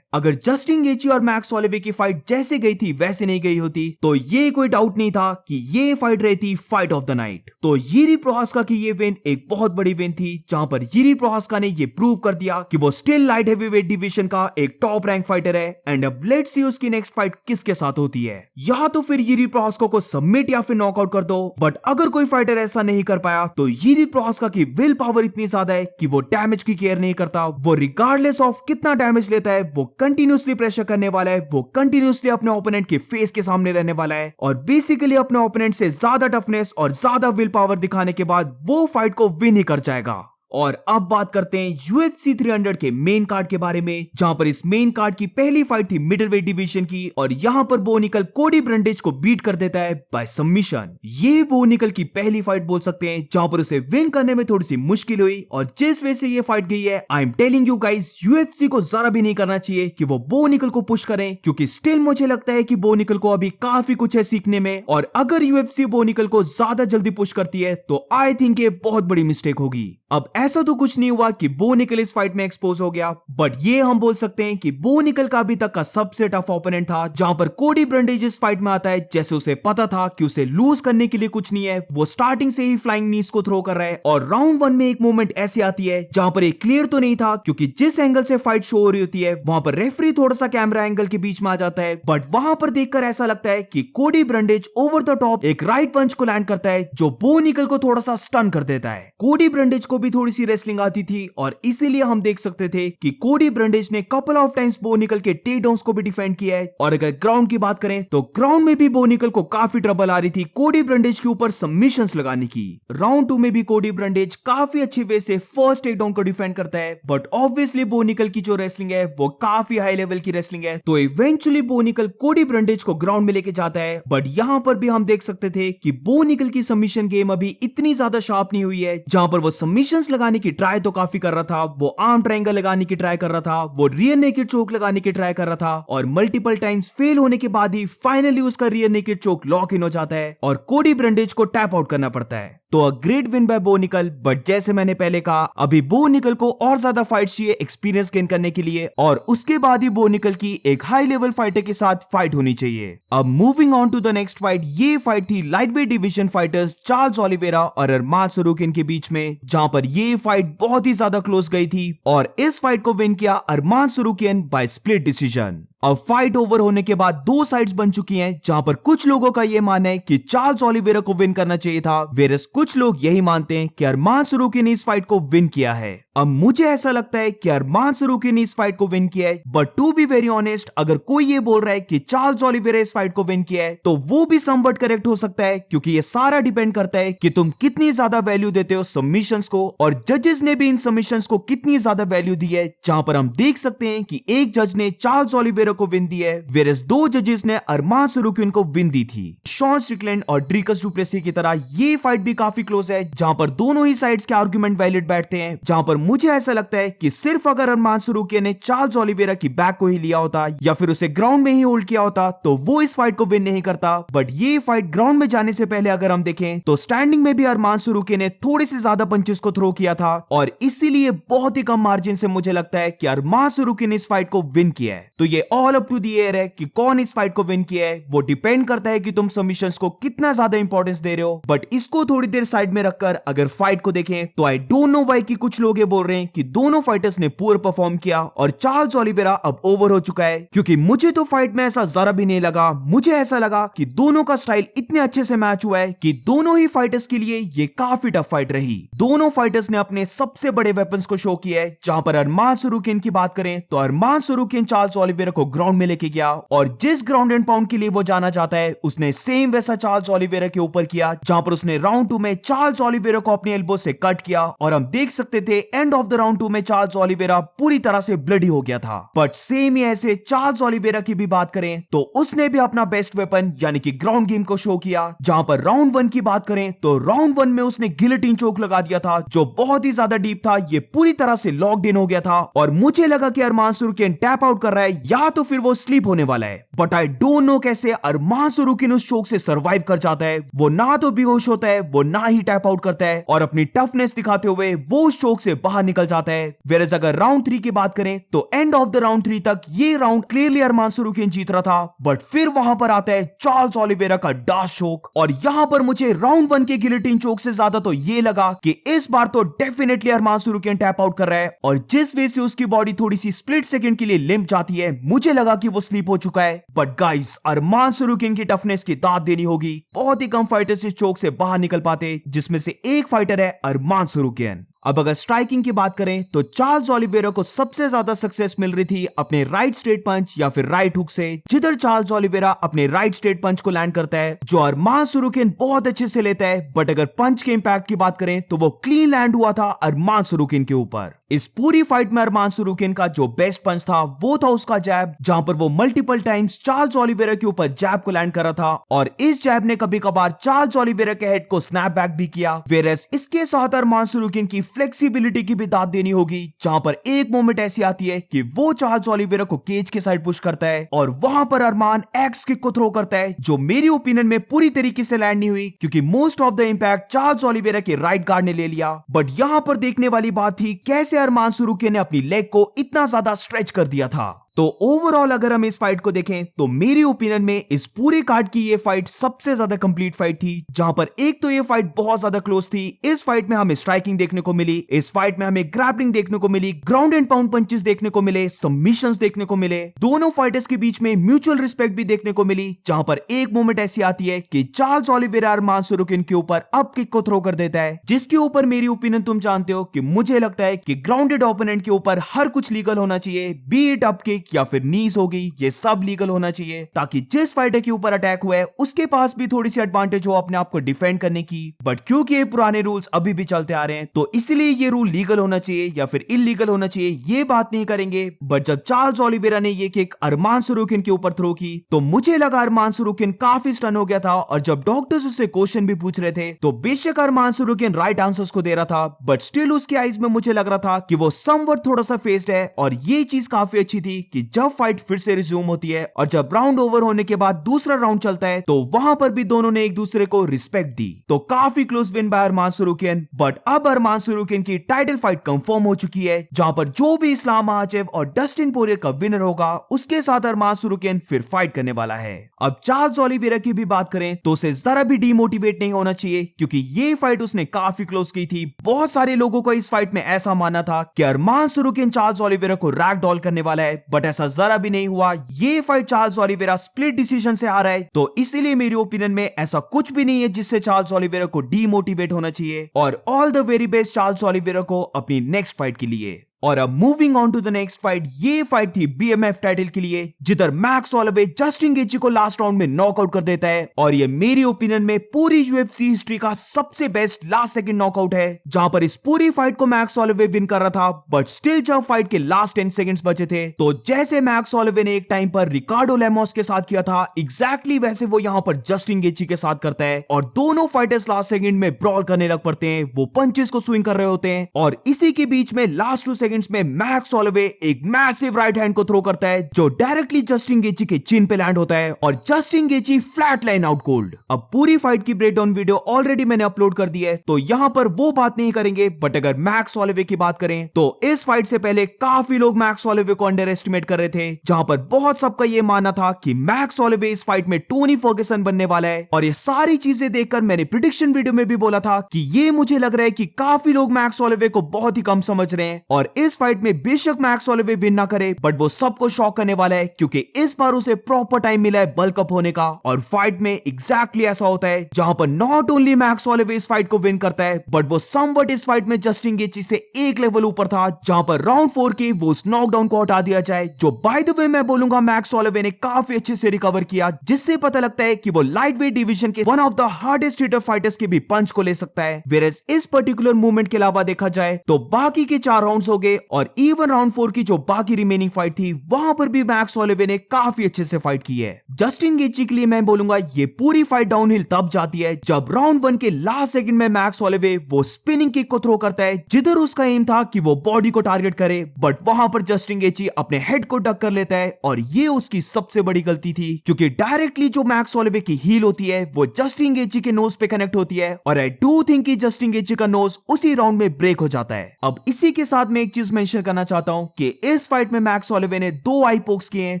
अगर जस्टिन गेची और मैक्स होलोवे की फाइट जैसे गई थी वैसे नहीं गई होती तो ये कोई डाउट नहीं था कि ये फाइट रहती फाइट ऑफ द नाइट। तो यिरी प्रोहास्का की ये विन एक बहुत बड़ी विन थी, जहां पर यिरी प्रोहास्का ने ये प्रूव कर दिया कि वो स्टिल लाइट हैवीवेट डिवीजन का एक टॉप रैंक फाइटर है। एंड अब लेट्स सी उसकी नेक्स्ट फाइट किसके साथ होती है। या तो फिर यिरी प्रोहास्का को सबमिट या फिर नॉकआउट कर दो, बट अगर कोई फाइटर ऐसा नहीं कर पाया तो यिरी प्रोहास्का की विल पावर इतनी ज्यादा है कि वो डैमेज की केयर नहीं करता। वो रिगार्डलेस ऑफ कितना डैमेज लेता है वो कंटिन्यूसली प्रेशर करने वाला है, वो कंटिन्यूसली अपने ओपोनेंट के फेस के सामने रहने वाला है और बेसिकली अपने ओपोनेंट से ज्यादा टफनेस और ज्यादा विल पावर दिखाने के बाद वो फाइट को विन ही कर जाएगा। और अब बात करते हैं UFC 300 के मेन कार्ड के बारे में, जहां पर इस मेन कार्ड की पहली फाइट थी मिडलवेट डिवीजन की और यहां पर बो निकल कोडी ब्रंडेज को बीट कर देता है बाय सबमिशन। ये बो निकल की पहली फाइट बोल सकते हैं जहां पर उसे विन करने में थोड़ी सी मुश्किल हुई और जिस वजह से ये फाइट गई है, I am telling you guys, UFC को जरा भी नहीं करना चाहिए कि वो बो निकल को पुश करें, क्योंकि स्टिल मुझे लगता है कि बो निकल को अभी काफी कुछ है सीखने में और अगर UFC बो निकल को ज्यादा जल्दी पुश करती है तो आई थिंक ये बहुत बड़ी मिस्टेक होगी। अब ऐसा तो कुछ नहीं हुआ कि बो निकल इस फाइट में एक्सपोज हो गया, बट ये हम बोल सकते हैं कि बो निकल का अभी तक का सबसे टफ ओपोनेंट था, जहां पर कोडी ब्रंडेज इस फाइट में आता है जैसे उसे पता था कि उसे लूज करने के लिए कुछ नहीं है। वो स्टार्टिंग से ही फ्लाइंग नीज को थ्रो कर रहा है और राउंड 1 में एक मोमेंट ऐसी आती है जहां पर एक क्लियर तो नहीं था, क्योंकि जिस एंगल से फाइट शो हो रही होती है वहां पर रेफरी थोड़ा सा कैमरा एंगल के बीच में आ जाता है, बट वहां पर देखकर ऐसा लगता है कि कोडी ब्रंडेज ओवर द टॉप एक राइट पंच को लैंड करता है जो बो निकल को थोड़ा सा स्टन कर देता है। कोडी ब्रंडेज को भी थोड़ी सी रेसलिंग आती थी और इसीलिए हम देख सकते थे कि कोडी ब्रंडेज ने कपल ऑफ टाइम्स बो निकल के टेक डाउन्स को भी डिफेंड किया है। और अगर ग्राउंड की बात करें तो ग्राउंड में भी बो निकल को काफी ट्रबल आ रही थी कोडी ब्रंडेज के ऊपर सबमिशंस लगाने की। राउंड 2 में भी कोडी ब्रंडेज काफी अच्छे वे से फर्स्ट टेक डाउन को डिफेंड करता है, बट ऑब्वियसली बो निकल की जो रेसलिंग है वो काफी हाई लेवल की रेसलिंग है, तो इवेंचुअली बो निकल कोडी ब्रंडेज को ग्राउंड में लेके जाता है। बट यहां पर भी हम देख सकते थे कि बो निकल की सबमिशन गेम अभी इतनी ज्यादा शार्प नहीं हुई है, जहां पर वो सबमिशंस लगाने की ट्राई तो काफी कर रहा था, वो आर्म ट्रायंगल लगाने की ट्राई कर रहा था, वो रियर नेकेड चोक लगाने की ट्राई कर रहा था और मल्टीपल टाइम्स फेल होने के बाद ही फाइनली उसका rear naked choke lock in हो जाता है और कोडी ब्रंडेज को टैप आउट करना पड़ता है। तो अ ग्रेट विन बाय बो निकल, बट जैसे मैंने पहले कहा अभी बो निकल को और ज्यादा फाइट चाहिए एक्सपीरियंस गेन करने के लिए और उसके बाद ही बो निकल की एक हाई लेवल फाइटर के साथ फाइट होनी चाहिए। अब moving on to the next fight, ये फाइट थी lightweight division fighters Charles Oliveira और अरमान सरूकिन के बीच में, जहां पर ये फाइट बहुत ही ज्यादा क्लोज गई थी और इस फाइट को विन किया अरमान सरूकिन बाय स्प्लिट डिसीजन। अब फाइट ओवर होने के बाद दो साइड्स बन चुकी हैं, जहां पर कुछ लोगों का यह मानना है कि चार्ल्स ओलिवेरा को विन करना चाहिए था, वेरस कुछ लोग यही मानते हैं कि अरमान सरूकिन ने इस फाइट को विन किया है। अब मुझे ऐसा लगता है कि अरमान सरूकिन ने इस फाइट को विन किया है, but to be very honest अगर कोई ये बोल रहा है कि चार्ल्स ओलिवेरा इस फाइट को विन किया है तो वो भी समवट करेक्ट हो सकता है, क्योंकि ये सारा डिपेंड करता है कि तुम कितनी ज्यादा वैल्यू देते हो सबमिशंस को और जजेस ने भी इन सबमिशंस को कितनी ज्यादा वैल्यू दी है, जहां पर हम देख सकते हैं कि एक जज ने चार्ल्स ओलिवेरा को विन दी है, वेरस दो जजेस ने अरमान सरूकिन को विन दी थी। शॉन स्ट्रिकलैंड और ड्रिकस डु प्लेसी की तरह ये फाइट भी काफी क्लोज है, जहां पर दोनों ही साइड्स के आर्गुमेंट वैलिड बैठते हैं, जहां पर मुझे ऐसा लगता है कि सिर्फ अगर अरमान सरूकिन ने चार्ल्स ओलिवेरा की बैक को ही लिया होता या फिर उसे ग्राउंड में ही होल्ड किया होता तो वो इस फाइट को विन नहीं करता। बट ये फाइट ग्राउंड में जाने से पहले अगर हम देखें तो स्टैंडिंग में भी अरमान सरूकिन ने थोड़े से ज्यादा पंचेस को थ्रो किया था और इसीलिए बहुत ही कम मार्जिन से मुझे लगता है कि अरमान सरूकिन ने इस फाइट को विन किया है। तो ये all up to the air है कि कौन इस फाइट को विन किया है, वो डिपेंड करता है कि तुम सबमिशंस को कितना ज्यादा इंपॉर्टेंस दे रहे हो। बट इसको थोड़ी देर साइड में रखकर अगर फाइट को देखें तो आई डोंट नो व्हाई कि कुछ लोग ये बोल रहे हैं कि दोनों फाइटर्स ने पुअर परफॉर्म किया और चार्ल्स ओलिवेरा अब ओवर हो चुका है, क्योंकि मुझे तो फाइट में ऐसा जरा भी नहीं लगा। मुझे ऐसा लगा कि दोनों का स्टाइल इतने अच्छे से मैच हुआ है कि दोनों ही फाइटर्स के लिए ये काफी टफ फाइट रही। दोनों फाइटर्स ने अपने सबसे बड़े वेपन्स को शो किया है, जहां पर अरमान सरूकिन की बात करें तो अरमान सरूकिन चार्ल्स ओलिवेरा को ग्राउंड में लेके गया और जिस ग्राउंड एंड पाउंड के लिए वो जाना चाहता है उसने सेम वैसा चार्ल्स ओलिवेरा के ऊपर किया, जहां पर उसने राउंड 2 में चार्ल्स ओलिवेरा को अपने एल्बो से कट किया और हम देख सकते थे एंड ऑफ द राउंड 2 में चार्ल्स ओलिवेरा पूरी तरह से ब्लडी हो गया था। बट सेम ही ऐसे चार्ल्स ओलिवेरा की भी बात करें तो उसने भी अपना बेस्ट वेपन यानी कि ग्राउंड गेम को शो किया, जहां पर राउंड 1 की बात करें तो राउंड 1 में उसने गिलेटिन चोक लगा दिया था जो बहुत ही ज्यादा डीप था, ये पूरी तरह से लॉक्ड इन हो गया था और मुझे लगा कि अरमान सरूकिन टैप आउट कर रहा है या तो फिर वो स्लीप होने वाला है। बट आई डोंट नो कैसे अरमान सुरुकिन उस चोक से सर्वाइव कर जाता है। वो ना तो बेहोश होता है, वो ना ही टैप आउट करता है और अपनी टफनेस दिखाते हुए वो उस चोक से बाहर निकल जाता है। वेयरएज अगर राउंड 3 की बात करें तो एंड ऑफ द राउंड 3 तक ये राउंड क्लियरली अरमान सुरुकिन जीत रहा था। बट फिर वहां पर आता है चार्ल्स ओलिवेरा का डाश चोक और यहां पर मुझे राउंड 1 के गिलोटिन चोक से ज्यादा तो ये लगा कि इस बार तो डेफिनेटली अरमान सुरुकिन टैप आउट कर रहा है और जिस वे से उसकी बॉडी थोड़ी सी स्प्लिट सेकंड के लिए लिम्प जाती है, मुझे लगा कि वो स्लीप हो चुका है। बट गाइस, अरमान सुरुकिन की टफनेस की दाद देनी होगी। बहुत ही कम फाइटर्स इस चोक से बाहर निकल पाते, जिसमें से एक फाइटर है अरमान सुरुकिन। अब अगर स्ट्राइकिंग की बात करें तो चार्ल्स ओलिवेरा को सबसे ज्यादा सक्सेस मिल रही थी अपने राइट स्ट्रेट पंच या फिर राइट हुक से, जिधर चार्ल्स ओलिवेरा अपने राइट स्ट्रेट पंच को लैंड करता है जो अरमान सुरुकिन बहुत अच्छे से लेता है। बट अगर पंच के इंपैक्ट की बात करें तो वो क्लीन लैंड हुआ था अरमान सुरुकिन के ऊपर। इस पूरी फाइट में अरमान सुरुकिन का जो बेस्ट पंच था वो था उसका जैब, जहां पर वो मल्टीपल टाइम्स चार्ल्स ओलिवेरा के ऊपर जैब को लैंड कर रहा था और इस जैब ने कभी कभार चार्ल्स ओलिवेरा के हेड को स्नैप बैक भी किया। वेयरएज इसके साथ अरमान सुरुकिन की फ्लेक्सिबिलिटी की भी दाद देनी होगी, जहां पर एक मोमेंट ऐसी आती है कि वो चार्ल्स ओलिवेरा को केज के साइड पुश करता है और वहां पर अरमान एक्स किक को थ्रो करता है, जो मेरी ओपिनियन में पूरी तरीके से लैंड नहीं हुई क्योंकि most of the impact Charles Oliveira के राइट गार्ड ने ले लिया। बट यहां पर देखने वाली बात थी कैसे अरमान सुरुकिन ने अपनी लेग को इतना ज्यादा स्ट्रेच कर दिया था। तो ओवरऑल अगर हम इस फाइट को देखें तो मेरी ओपिनियन में इस पूरे कार्ड की ये फाइट सबसे ज्यादा कंप्लीट फाइट थी, जहां पर एक तो ये फाइट बहुत ज्यादा क्लोज थी। इस फाइट में हमें स्ट्राइकिंग देखने को मिली, इस फाइट में हमें ग्रैपलिंग देखने को मिली, ग्राउंड एंड पाउंड पंचेस देखने को मिले, सबमिशंस देखने को मिले, दोनों फाइटर्स के बीच में म्यूचुअल रिस्पेक्ट भी देखने को मिली। जहां पर एक मोमेंट ऐसी आती है कि चार्ल्स ओलिवेरा अरमान सुरुकिन के ऊपर अप किक को थ्रो कर देता है, जिसके ऊपर मेरी ओपिनियन तुम जानते हो कि मुझे लगता है कि ग्राउंडेड ओपोनेंट के ऊपर हर कुछ लीगल होना चाहिए, बी इट अप किक या फिर नीज होगी, ये सब लीगल होना चाहिए ताकि जिस फाइटर के ऊपर अटैक हुआ है उसके पास भी थोड़ी सी एडवांटेज हो अपने आप को डिफेंड करने की। बट क्योंकि ये पुराने रूल्स अभी भी चलते आ रहे हैं तो इसलिए ये रूल लीगल होना चाहिए या फिर इलीगल होना चाहिए ये बात नहीं करेंगे। बट जब चार्ल्स ओलिवेरा ने ये किक अरमान सुरुकिन के ऊपर थ्रो की तो मुझे लगा अरमान सुरुकिन काफी स्टन हो गया था और जब डॉक्टर्स उससे क्वेश्चन भी पूछ रहे थे तो बेशक अरमान सुरुकिन राइट आंसर्स को दे रहा था, बट स्टिल उसके आईज में मुझे लग रहा था कि वो समवट थोड़ा सा फेस्ड है। और ये चीज काफी अच्छी थी कि जब फाइट फिर से रिज्यूम होती है और जब राउंड ओवर होने के बाद दूसरा राउंड चलता है तो वहां पर भी दोनों ने एक दूसरे को रिस्पेक्ट दी। तो काफी close win by Arman Tsarukyan. But अब अरमान सुरुकिन की टाइटल फाइट कंफर्म हो चुकी है, जहां पर जो भी इस्लाम महाचेव और डस्टिन पोरियर का विनर होगा उसके साथ अरमान सुरुकिन फिर फाइट करने वाला है। अब चार्ल्स ओलिवेरा की भी बात करें तो उसे जरा भी डीमोटिवेट नहीं होना चाहिए क्योंकि ये फाइट उसने काफी क्लोज की थी। बहुत सारे लोगों को इस फाइट में ऐसा मानना था कि अरमान सुरुकिन चार्ल्स ओलिवेरा को रैग डॉल करने वाला है, बट ऐसा जरा भी नहीं हुआ। ये fight Charles Oliveira split decision से आ रहा है, तो इसीलिए मेरी ओपिनियन में ऐसा कुछ भी नहीं है जिससे चार्ल्स ओलिवेरा को डीमोटिवेट होना चाहिए। और all the very best Charles Oliveira को अपनी नेक्स्ट फाइट के लिए। और अब moving on to the next fight, ये फाइट थी बीएमएफ टाइटल के लिए, जिधर मैक्स होलोवे जस्टिन गेची को लास्ट राउंड में नॉकआउट कर देता है और ये मेरी ओपिनियन में पूरी यूएफसी हिस्ट्री का सबसे बेस्ट लास्ट सेकंड नॉकआउट है, जहां पर इस पूरी फाइट को मैक्स होलोवे विन कर रहा था। बट स्टिल जब फाइट के लास्ट 10 सेकंड्स बचे थे तो जैसे मैक्स होलोवे ने एक टाइम पर रिकार्डो लेमोस के साथ किया था, एग्जैक्टली वैसे वो यहां पर जस्टिन गेची के साथ करता है और दोनों फाइटर्स लास्ट सेकंड में ब्रॉल करने लग पड़ते हैं। वो पंचेस को स्विंग कर रहे होते हैं और इसी के बीच में लास्ट 2 सेकंड्स में मैक्स होलोवे एक मैसिव राइट हैंड को थ्रो करता है जो डायरेक्टली जस्टिन गेची के चिन पे लैंड होता है और Justin गेची flat line out cold. अब पूरी फाइट की ब्रेकडाउन वीडियो ऑलरेडी मैंने अपलोड कर दी है तो यहां पर वो बात नहीं करेंगे। बट अगर मैक्स होलोवे की बात करें तो इस फाइट से पहले काफी लोग मैक्स होलोवे को अंडर एस्टिमेट कर रहे थे, जहां पर बहुत सबका ये मानना था कि मैक्स होलोवे इस फाइट में टोनी फर्ग्यूसन बनने वाला है। और ये सारी चीजें देखकर मैंने प्रेडिक्शन वीडियो में भी बोला था कि ये मुझे लग रहा है कि काफी लोग मैक्स होलोवे को बहुत ही कम समझ रहे हैं और इस फाइट में बेशक मैक्स होलोवे विन ना करे बट वो सबको शॉक करने वाला है क्योंकि इस बार उसे प्रॉपर टाइम मिला है बल्क अप होने का। और फाइट में एग्जैक्टली ऐसा होता है जहां पर नॉट ओनली मैक्स होलोवे इस फाइट को विन करता है बट वो समवट इस फाइट में जस्टिन गेची से एक लेवल ऊपर था, जहां पर राउंड 4 के वो उस नॉकडाउन को हटा दिया जाए, जो बाय द वे मैं बोलूंगा मैक्स होलोवे ने काफी अच्छे से रिकवर किया, जिससे पता लगता है कि वो लाइट वेट डिवीजन के one of the hardest hitter fighters के भी पंच को ले सकता है। वेयरएज इस पर्टिकुलर मूवमेंट के अलावा देखा जाए तो बाकी के 4 राउंड्स हो गए गए और इवन राउंड 4 की जो बाकी रिमेनिंग फाइट थी वहां पर भी मैक्स होलोवे ने काफी अच्छे से फाइट की है। जस्टिन गेची के लिए मैं बोलूंगा ये पूरी फाइट डाउनहिल तब जाती है जब राउंड 1 के लास्ट सेकंड में मैक्स होलोवे वो स्पिनिंग किक को थ्रो करता है जिधर उसका एम था कि वो बॉडी को टारगेट करे, बट वहां पर जस्टिन गेची अपने हेड को डक कर लेता है और ये उसकी सबसे बड़ी गलती थी क्योंकि डायरेक्टली जो मैक्स होलोवे की हील होती है वो जस्टिन गेची के नोज पे कनेक्ट होती है और आई डू थिंक कि जस्टिन गेची का नोज उसी राउंड में ब्रेक हो जाता है। अब इसी के साथ मैं एक चीज मेंशन करना चाहता हूं कि इस फाइट में मैक्स होलोवे ने 2 आई पोक्स किए हैं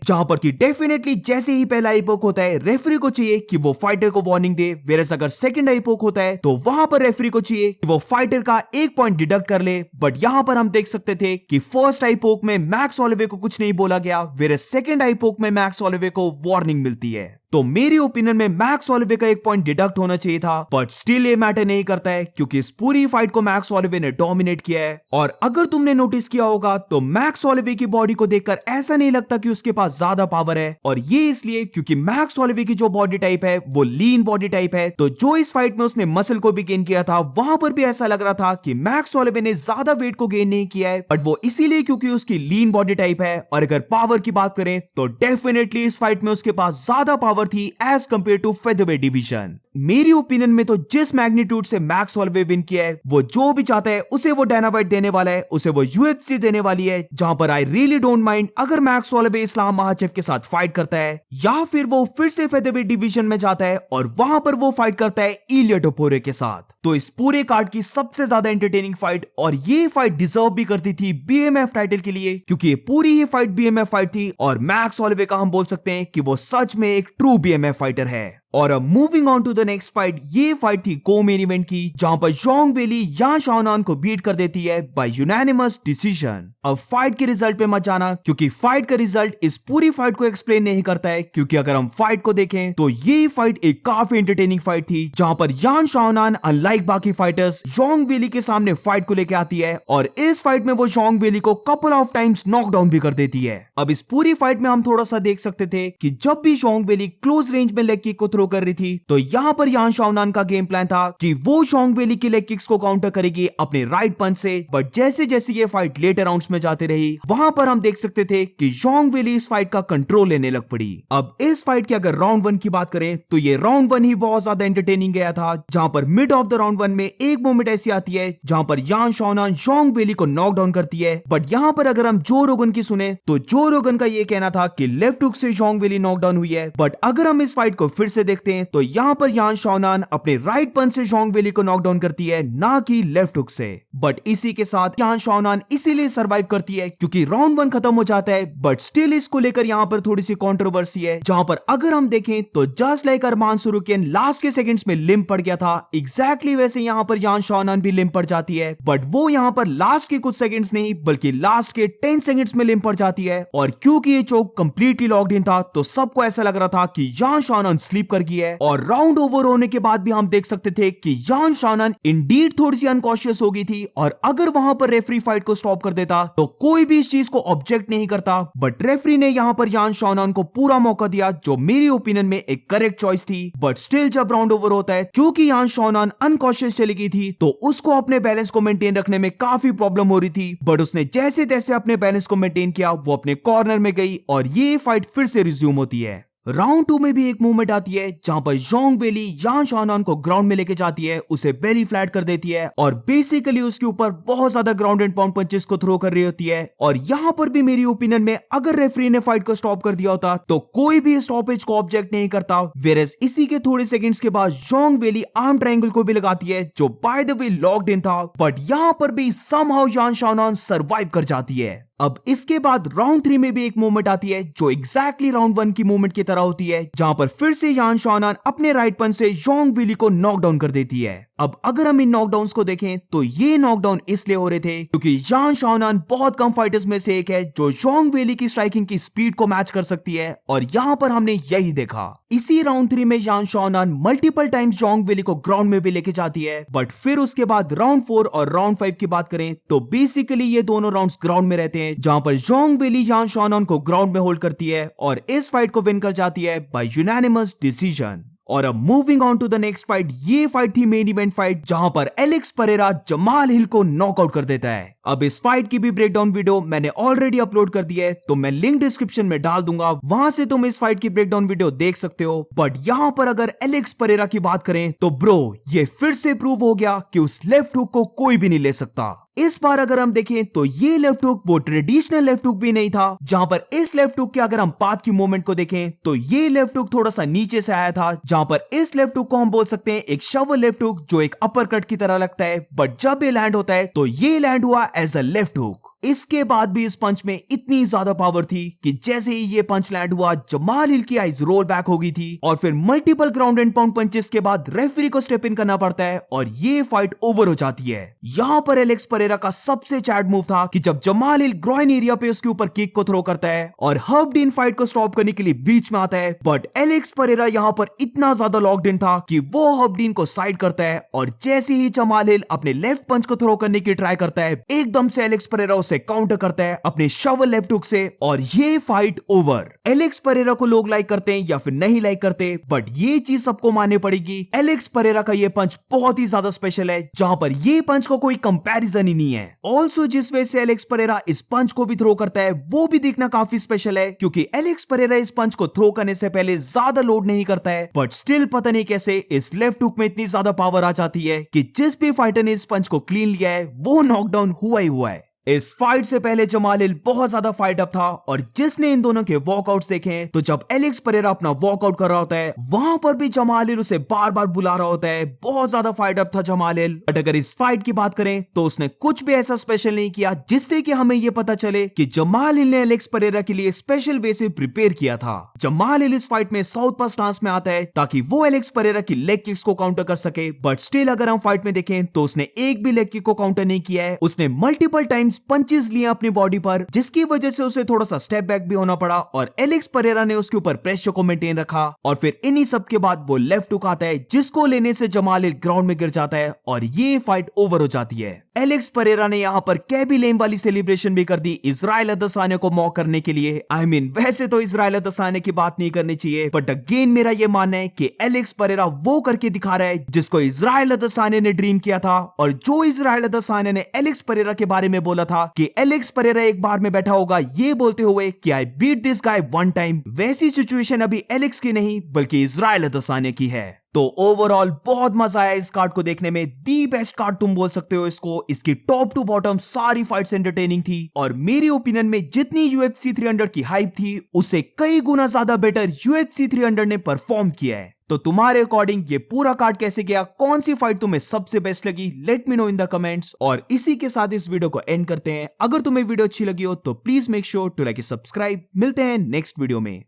जहां पर कि डेफिनेटली जैसे ही पहला आई पोक होता है रेफरी को चाहिए कि वो फाइटर को वार्निंग दे, वेरस अगर सेकंड आई पोक होता है तो वहां पर रेफरी को चाहिए कि वो फाइटर का 1 पॉइंट डिडक्ट कर ले, बट यहां पर हम देख सकते थे कि फर्स्ट आई पोक में मैक्स होलोवे को कुछ नहीं बोला गया, वेरस सेकंड आई पोक में मैक्स होलोवे को वार्निंग मिलती है। तो मेरी ओपिनियन में मैक्स होलोवे का 1 पॉइंट डिडक्ट होना चाहिए था, बट स्टिल ये मैटर नहीं करता है क्योंकि इस पूरी फाइट को मैक्स होलोवे ने डोमिनेट किया है। और अगर तुमने नोटिस किया होगा तो मैक्स होलोवे की बॉडी को देखकर ऐसा नहीं लगता कि उसके पास ज्यादा पावर है, और ये इसलिए क्योंकि मैक्स होलोवे की जो बॉडी टाइप है वो लीन बॉडी टाइप है। तो जो इस फाइट में उसने मसल को भी गेन किया था वहां पर भी ऐसा लग रहा था कि मैक्स होलोवे ने ज्यादा वेट को गेन नहीं किया है, बट वो इसीलिए क्योंकि उसकी लीन बॉडी टाइप है। और अगर पावर की बात करें तो डेफिनेटली इस फाइट में उसके पास ज्यादा पावर थी as compared to featherweight division. मेरी ओपिनियन में तो जिस मैग्नीट्यूड से मैक्स होलोवे विन किया है वो जो भी चाहता है उसे वो डायना व्हाइट देने वाला है, उसे वो यूएफसी देने वाली है, जहां पर आई रियली डोंट माइंड अगर मैक्स होलोवे इस्लाम महाचेव के साथ फाइट करता है या फिर वो फिर से फेदरवेट डिवीजन में जाता है और वहां पर वो फाइट करता है इलिया टोपुरे के साथ। तो इस पूरे कार्ड की सबसे ज्यादा एंटरटेनिंग फाइट, और ये फाइट डिजर्व भी करती थी बीएमएफ टाइटल के लिए क्योंकि ये पूरी ही फाइट बीएमएफ फाइट थी और मैक्स होलोवे का हम बोल सकते हैं कि वो सच में एक ट्रू बीएमएफ फाइटर है। और अब moving on to the next fight, ये फाइट थी को मेन इवेंट की जहां पर जोंग वेली यान शाओनान को बीट कर देती है बाय यूनानिमस डिसीजन। अब फाइट के रिजल्ट पे मत जाना क्योंकि फाइट का रिजल्ट इस पूरी फाइट को एक्सप्लेन नहीं करता है, क्योंकि अगर हम फाइट को देखें तो ये फाइट एक काफी एंटरटेनिंग फाइट थी जहां पर यान शाओनान अनलाइक बाकी फाइटर्स जोंग वेली के सामने फाइट को लेके आती है और इस फाइट में वो जोंग वेली को कपल ऑफ टाइम्स नॉकडाउन भी कर देती है। अब इस पूरी फाइट में हम थोड़ा सा देख सकते थे कि जब भी जोंग वेली क्लोज रेंज में लेग किक को थ्रो कर रही थी तो यहाँ पर यान शाओनान का गेम प्लान था कि वो जोंग वेली की लेग किक्स को काउंटर करेगी अपने राइट पंच से, बट जैसे जैसे ये फाइट लेटर राउंड्स में जाते रही वहां पर हम देख सकते थे कि जोंग वेली इस फाइट का कंट्रोल लेने लग पड़ी। अब इस फाइट की अगर राउंड 1 की बात करें तो ये राउंड 1 ही बहुत ज्यादा एंटरटेनिंग गया था, जहां पर मिड ऑफ द राउंड 1 में एक मोमेंट ऐसी आती है जहां पर यान शाओनान जोंग वेली को नॉकडाउन करती है, बट यहाँ पर अगर हम जो रोगन की सुने तो जो रोगन का ये कहना था कि लेफ्ट हुक से जोंग वेली नॉकडाउन हुई है, बट अगर हम इस फाइट को फिर से देखते हैं तो यहाँ पर यान शाओनान अपने राइट पंच से जोंग वेली को नॉकडाउन करती है, ना कि लेफ्ट हुक से। बट इसी के साथ यान शाओनान इसीलिए सरवाइव करती है क्योंकि राउंड 1 खत्म हो जाता है, बट स्टिल इसको लेकर यहाँ पर थोड़ी सी कंट्रोवर्सी है, जहां पर अगर हम देखें तो जस्ट लाइक अरमान सुरुकियन लास्ट के सेकंड्स में लिम्प पड़ गया था, एग्जैक्टली वैसे यहाँ पर यान शाओनान भी लिम्प पड़ जाती है, बट वो यहाँ पर लास्ट के कुछ सेकंड्स नहीं बल्कि लास्ट के 10 सेकंड्स में लिम्प पड़ जाती है। और क्योंकि ये चोक कंप्लीटली लॉक्ड इन था तो सबको ऐसा लग रहा था कि यान शाओनान स्लीप कर गई है, और राउंड ओवर होने के बाद भी हम देख सकते थे कि यान शाओनान इंडीड थोड़ी सी अनकॉशियस हो गई थी, और अगर वहां पर रेफरी फाइट को स्टॉप कर देता तो कोई भी इस चीज को ऑब्जेक्ट नहीं करता, बट रेफरी ने यहां पर यान शाओनान को पूरा मौका दिया जो मेरी ओपिनियन में एक करेक्ट चॉइस थी। बट स्टिल जब राउंड ओवर होता है क्योंकि यान शाओनान अनकॉशियस चली गई थी तो उसको अपने बैलेंस को मेंटेन रखने में काफी प्रॉब्लम हो रही थी, बट उसने जैसे तैसे अपने बैलेंस को मेंटेन किया, वो अपने कॉर्नर में गई और ये फाइट फिर से रिज्यूम होती है। राउंड 2 में भी एक मूवमेंट आती है जहां पर जोंग वेली यान शाओनान को ग्राउंड में लेके जाती है, उसे बेली फ्लैट कर देती है और बेसिकली उसके ऊपर बहुत ज्यादा ग्राउंड एंड पाउंड पंचेस को थ्रो कर रही होती है। और यहां पर भी मेरी ओपिनियन में अगर रेफरी ने फाइट को स्टॉप कर दिया होता तो कोई भी स्टॉपेज को ऑब्जेक्ट नहीं करता, वेरस इसी के थोड़े सेकंड्स के बाद जोंग वेली आर्म ट्रायंगल को भी लगाती है जो by the way locked in था, बट यहां पर भी समहाउ यान शाओनान सर्वाइव कर जाती है। अब इसके बाद राउंड 3 में भी एक मूवमेंट आती है जो एग्जैक्टली राउंड 1 की मूवमेंट की तरह होती है, जहां पर फिर से यान शाओनान अपने राइट पंच से जोंग वेली को नॉकडाउन कर देती है। अब अगर हम इन नॉकडाउन्स को देखें तो ये नॉकडाउन इसलिए हो रहे थे क्योंकि यान शाओनान बहुत कम फाइटर्स में से एक है जो जोंग वेली की स्ट्राइकिंग की स्पीड को मैच कर सकती है, और यहां पर हमने यही देखा। इसी राउंड 3 में यान शाओनान मल्टीपल टाइम्स जोंग वेली को ग्राउंड में भी लेके जाती है, बट फिर उसके बाद राउंड 4 और राउंड 5 की बात करें तो बेसिकली ये दोनों राउंड्स ग्राउंड में रहते हैं, जहां पर जोंग वेली यान शाओनान को ग्राउंड में होल्ड करती है और इस फाइट को विन कर जाती है बाय यूनानिमस डिसीजन। और अब moving on to the next fight, ये फाइट थी मेन इवेंट फाइट जहां पर एलेक्स परेरा जमाल हिल को नॉकआउट कर देता है। अब इस फाइट की भी ब्रेकडाउन वीडियो मैंने ऑलरेडी अपलोड कर दी है, तो मैं लिंक डिस्क्रिप्शन में डाल दूंगा, वहां से तुम इस फाइट की ब्रेकडाउन वीडियो देख सकते हो। बट यहाँ पर अगर एलेक्स परेरा की बात करें तो ब्रो ये फिर से प्रूव हो गया कि उस लेफ्ट हुक को कोई भी नहीं ले सकता। इस बार अगर हम देखें तो ये लेफ्ट हुक वो ट्रेडिशनल लेफ्ट हुक भी नहीं था, जहां पर इस लेफ्ट हुक के अगर हम पाथ की मूवमेंट को देखें तो ये लेफ्ट हुक थोड़ा सा नीचे से आया था, जहां पर इस लेफ्ट हुक को हम बोल सकते हैं एक शवल लेफ्ट हुक जो एक अपर कट की तरह लगता है, बट जब ये लैंड होता है तो ये लैंड हुआ एज अ लेफ्ट हुक। इसके बाद भी इस पंच में इतनी ज्यादा पावर थी कि जैसे ही ये पंच लैंड हुआ जमाल हिल की आइज रोल बैक हो गई थी और फिर multiple ground and pound punches के बाद रेफरी को स्टेप इन करना पड़ता है और ये फाइट ओवर हो जाती है। यहाँ पर एलेक्स परेरा का सबसे चैट मूव था कि जब जमाल हिल ग्रॉइन एरिया पे उसके ऊपर किक को थ्रो करता है और हर्ब डीन फाइट को स्टॉप करने के लिए बीच में आता है, बट एलेक्स परेरा यहाँ पर इतना ज्यादा लॉक्ड इन था कि वो हर्ब डीन को साइड करता है और जैसे ही जमाल हिल अपने लेफ्ट पंच को थ्रो करने की ट्राई करता है, एकदम से एलेक्स परेरा उसे काउंटर करता है अपने शवल लेफ्ट हुक से और ये फाइट ओवर। एलेक्स परेरा को लोग लाइक करते हैं या फिर नहीं लाइक करते, बट ये चीज सबको माननी पड़ेगी, एलेक्स परेरा का ये पंच बहुत ही ज्यादा स्पेशल है, जहां पर ये पंच को कोई कंपैरिजन ही नहीं है। ऑल्सो जिस वजह से एलेक्स परेरा इस पंच को भी थ्रो करता है वो भी देखना काफी स्पेशल है, क्योंकि एलेक्स परेरा इस पंच को थ्रो करने से पहले ज्यादा लोड नहीं करता है, बट स्टिल पता नहीं कैसे इस लेफ्ट हुक में इतनी ज्यादा पावर आ जाती है कि जिस भी फाइटर ने इस पंच को क्लीन लिया है वो नॉकडाउन हुआ ही हुआ है। इस फाइट से पहले जमाल हिल बहुत ज्यादा फाइट अप था और जिसने इन दोनों के वॉकआउट्स देखे हैं तो जब एलेक्स परेरा अपना वॉकआउट कर रहा होता है वहां पर भी जमाल हिल उसे बार बार बुला रहा होता है। बहुत ज्यादा फाइट अप था जमाल हिल, बट अगर इस फाइट की बात करें तो उसने कुछ भी ऐसा स्पेशल नहीं किया जिससे कि हमें यह पता चले कि जमाल हिल ने एलेक्स परेरा के लिए स्पेशल वे से प्रिपेयर किया था। जमाल हिल इस फाइट में साउथ पास स्टांस में आता है ताकि वो एलेक्स परेरा की लेग किक्स को काउंटर कर सके, बट स्टिल अगर हम फाइट में देखें तो उसने एक भी लेग किक को काउंटर नहीं किया है। उसने मल्टीपल टाइम्स पंचेस लिए अपनी बॉडी पर, जिसकी वजह से उसे थोड़ा सा स्टेप बैक भी होना पड़ा और एलेक्स परेरा ने उसके ऊपर प्रेशर को मेंटेन रखा और फिर इन्हीं सब के बाद वो लेफ्ट हुक आता है जिसको लेने से जमाल हिल ग्राउंड में गिर जाता है और ये फाइट ओवर हो जाती है। एलेक्स परेरा ने यहाँ पर कैबी लेम वाली सेलिब्रेशन भी कर दी इजराइल अदसानिया को मॉक करने के लिए। आई मीन वैसे तो इजराइल अदसानिया की बात नहीं करनी चाहिए, बट अगेन मेरा ये मानना है कि एलेक्स परेरा वो करके दिखा रहा है जिसको इजराइल अदसानिया ने ड्रीम किया था और जो इजराइल अदसानिया ने एलेक्स परेरा के बारे में बोला था कि एलेक्स परेरा एक बार में बैठा होगा ये बोलते हुए कि I beat this guy one time, वैसी सिचुएशन अभी एलेक्स की नहीं बल्कि इजराइल अदसानिया की है। तो ओवरऑल बहुत मजा आया इस कार्ड को देखने में, दी बेस्ट कार्ड तुम बोल सकते हो इसको। इसकी टॉप टू बॉटम सारी फाइट्स एंटरटेनिंग थी और मेरी ओपिनियन में जितनी UFC 300 की हाइप थी उससे कई गुना ज्यादा बेटर UFC 300 ने परफॉर्म किया है। तो तुम्हारे अकॉर्डिंग ये पूरा कार्ड कैसे गया, कौन सी फाइट तुम्हें सबसे बेस्ट लगी, let me know in the comments. और इसी के साथ इस वीडियो को एंड करते हैं। अगर तुम्हें वीडियो अच्छी लगी हो तो please make sure to like subscribe. मिलते हैं नेक्स्ट वीडियो में।